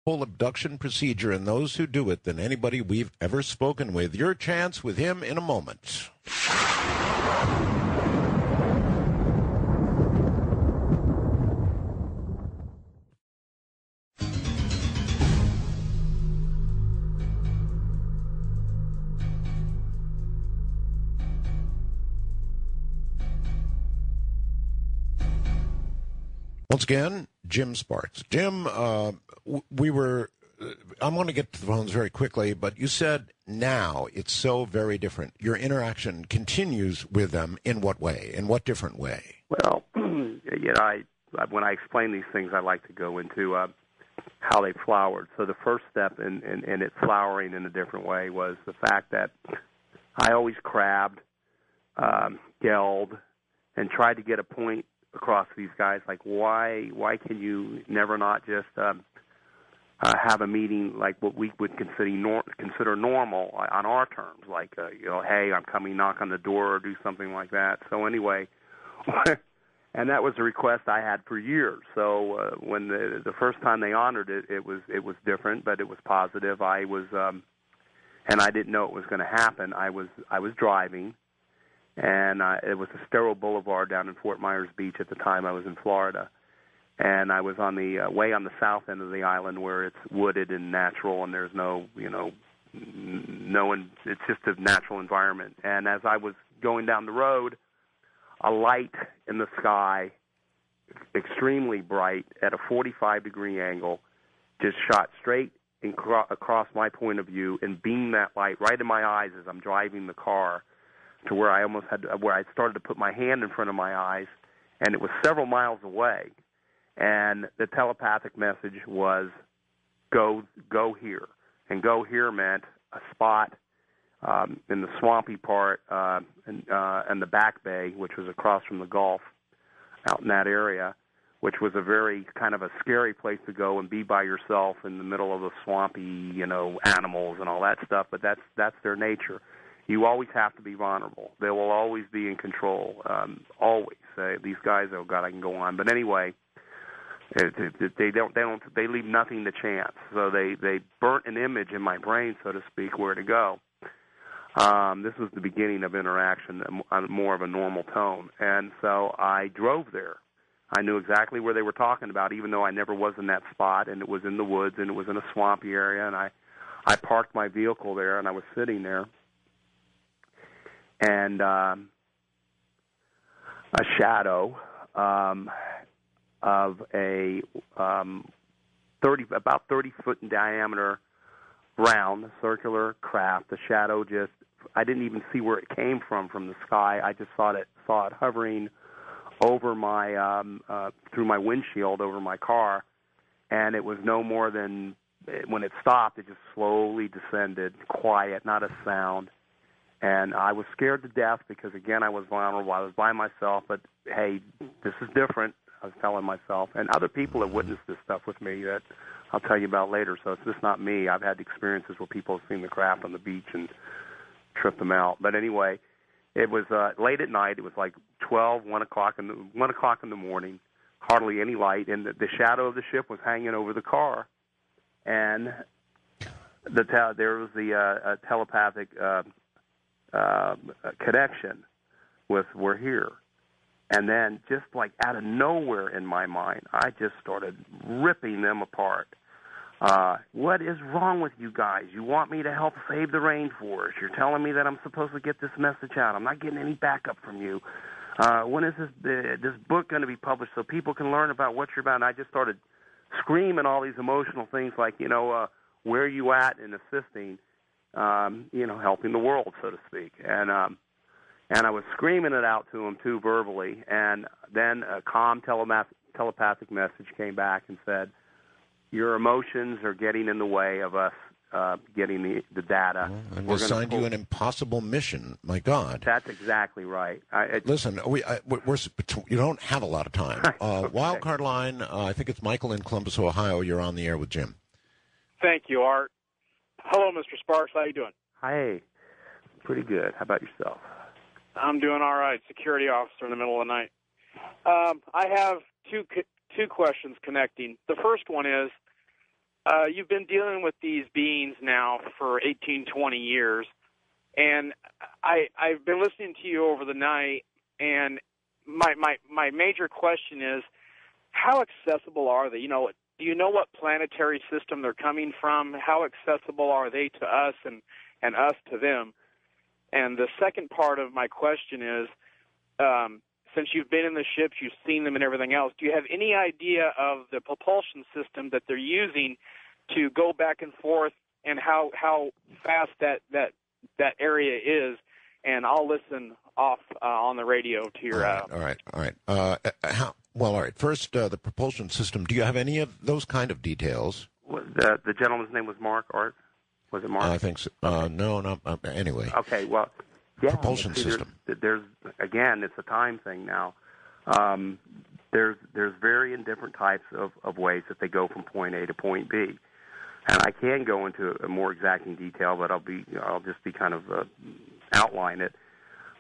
whole abduction procedure and those who do it than anybody we've ever spoken with. Your chance with him in a moment. Once again, Jim Sparks. Jim, I'm going to get to the phones very quickly, but you said now it's so very different. Your interaction continues with them in what way? In what different way? Well, when I explain these things, I like to go into how they flowered. So the first step in it flowering in a different way was the fact that I always crabbed, yelled, and tried to get a point across these guys, like why can you never not just have a meeting like what we would consider normal on our terms, like hey, I'm coming, knock on the door or do something like that. So anyway, and that was a request I had for years. So when the first time they honored it, it was different, but it was positive. I was and I didn't know it was going to happen. I was driving. And it was Estero Boulevard down in Fort Myers Beach at the time. I was in Florida. And I was on the way on the south end of the island where it's wooded and natural and there's it's just a natural environment. And as I was going down the road, a light in the sky, extremely bright, at a 45-degree angle, just shot straight across my point of view and beamed that light right in my eyes as I'm driving the car, to where I started to put my hand in front of my eyes, and it was several miles away. And the telepathic message was, go here. And go here meant a spot in the swampy part and the back bay, which was across from the Gulf, out in that area, which was a very kind of a scary place to go and be by yourself in the middle of the swampy, animals and all that stuff. But that's their nature. You always have to be vulnerable. They will always be in control. Always. These guys, oh God, I can go on. But anyway, they leave nothing to chance. So they burnt an image in my brain, so to speak, where to go. This was the beginning of interaction on more of a normal tone. And so I drove there. I knew exactly where they were talking about, even though I never was in that spot, and it was in the woods, and it was in a swampy area, and I parked my vehicle there, and I was sitting there. And a shadow of a about 30 foot in diameter, round, circular craft. The shadow I didn't even see where it came from the sky. I just saw it hovering over my through my windshield over my car, and it was no more than, when it stopped, it just slowly descended, quiet, not a sound. And I was scared to death because, again, I was vulnerable. I was by myself, but, hey, this is different, I was telling myself. And other people have witnessed this stuff with me that I'll tell you about later, so it's just not me. I've had experiences where people have seen the craft on the beach and tripped them out. But anyway, it was late at night. It was like 1 o'clock in the morning, hardly any light, and the shadow of the ship was hanging over the car. And there was the telepathic connection with "we're here." And then just like out of nowhere in my mind, I just started ripping them apart. What is wrong with you guys? You want me to help save the rainforest. You're telling me that I'm supposed to get this message out. I'm not getting any backup from you. When is this book going to be published so people can learn about what you're about? And I just started screaming all these emotional things like, where are you at in assisting, helping the world, so to speak. And I was screaming it out to him, too, verbally. And then a calm telepathic message came back and said, your emotions are getting in the way of us getting the data. And we assigned you an impossible mission. My God. That's exactly right. Listen, you don't have a lot of time. Wild card line, I think it's Michael in Columbus, Ohio. You're on the air with Jim. Thank you, Art. Hello, Mr. Sparks. How you doing? Hi. Pretty good. How about yourself? I'm doing all right. Security officer in the middle of the night. I have two questions connecting. The first one is, You've been dealing with these beings now for 18, 20 years, and I've been listening to you over the night, and my major question is, how accessible are they? Do you know what planetary system they're coming from? How accessible are they to us and us to them? And the second part of my question is, since you've been in the ships, you've seen them and everything else, do you have any idea of the propulsion system that they're using to go back and forth, and how fast that area is? And I'll listen off on the radio to your... All right. All right. First, the propulsion system. Do you have any of those kind of details? The gentleman's name was Mark, Art? Was it Mark? I think so. No. Anyway. Okay, well, yeah. Propulsion system. There's again, it's a time thing now. There's varying different types of ways that they go from point A to point B. And I can go into a more exacting detail, but I'll just be kind of outline it.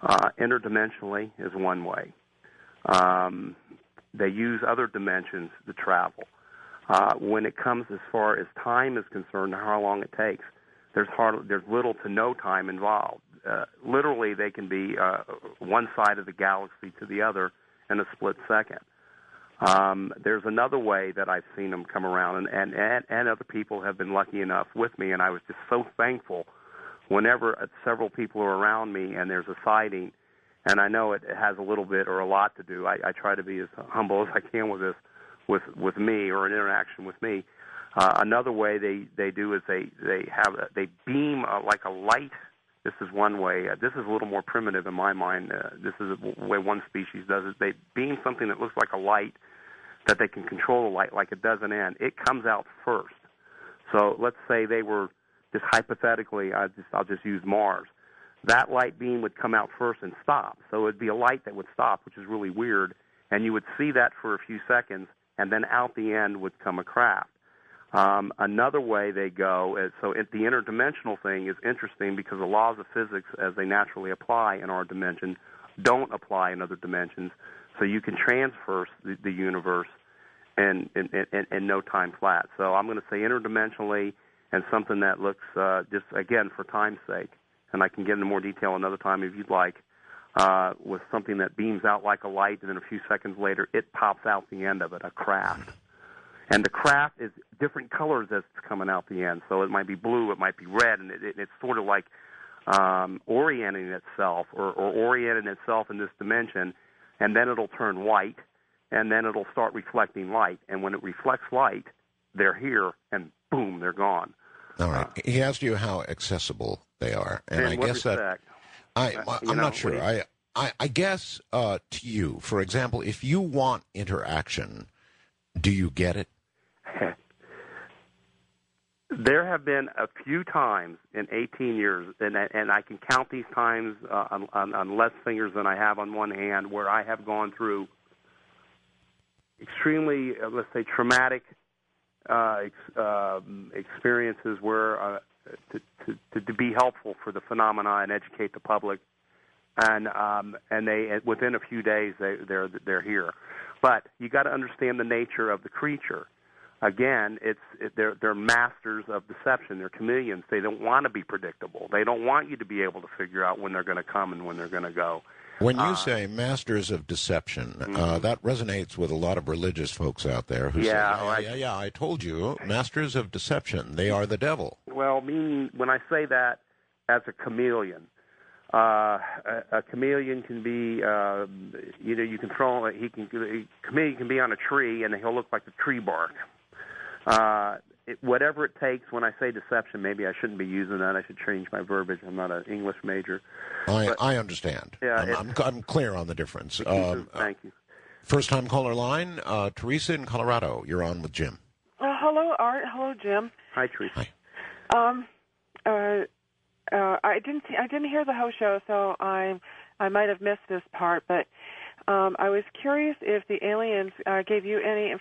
Interdimensionally is one way. They use other dimensions to travel. When it comes as far as time is concerned, how long it takes, there's little to no time involved. Literally, they can be one side of the galaxy to the other in a split second. There's another way that I've seen them come around, and other people have been lucky enough with me, and I was just so thankful whenever several people are around me and there's a sighting, and I know it has a little bit or a lot to do. I try to be as humble as I can with this, with me, or an interaction with me. Another way they do is they beam like a light. This is one way. This is a little more primitive in my mind. This is the way one species does it. They beam something that looks like a light, that they can control the light like it does an end. It comes out first. So let's say they were, just hypothetically, I'll just use Mars. That light beam would come out first and stop. So it'd be a light that would stop, which is really weird. And you would see that for a few seconds, and then out the end would come a craft. Another way they go is, the interdimensional thing is interesting because the laws of physics, as they naturally apply in our dimension, don't apply in other dimensions. So you can transfer the universe in no time flat. So I'm going to say interdimensionally, and something that looks, just again for time's sake, and I can get into more detail another time if you'd like, with something that beams out like a light, and then a few seconds later it pops out the end of it, a craft. And the craft is different colors as it's coming out the end. So it might be blue, it might be red, and it's sort of like orienting itself or orienting itself in this dimension, and then it'll turn white, and then it'll start reflecting light. And when it reflects light, they're here, and boom, they're gone. All right. He asked you how accessible they are, and I guess respect? I'm not sure. I guess to you, for example, if you want interaction, do you get it? There have been a few times in 18 years, and I can count these times on less fingers than I have on one hand, where I have gone through extremely, let's say, traumatic experiences where to be helpful for the phenomena and educate the public, and they within a few days they're here. But you got to understand the nature of the creature. Again, they're masters of deception. They're chameleons. They don't want to be predictable. They don't want you to be able to figure out when they're going to come and when they're going to go. When you say masters of deception, that resonates with a lot of religious folks out there who say, yeah, I told you, masters of deception, they are the devil. Well, meaning when I say that as a chameleon, a chameleon can be, you can throw, a chameleon can be on a tree and he'll look like the tree bark. Whatever it takes. When I say deception, maybe I shouldn't be using that. I should change my verbiage. I'm not an English major. I understand. Yeah, I'm clear on the difference. Thank you. First-time caller line, Teresa in Colorado. You're on with Jim. Hello, Art. Hello, Jim. Hi, Teresa. Hi. I didn't hear the whole show, so I might have missed this part. But I was curious if the aliens gave you any information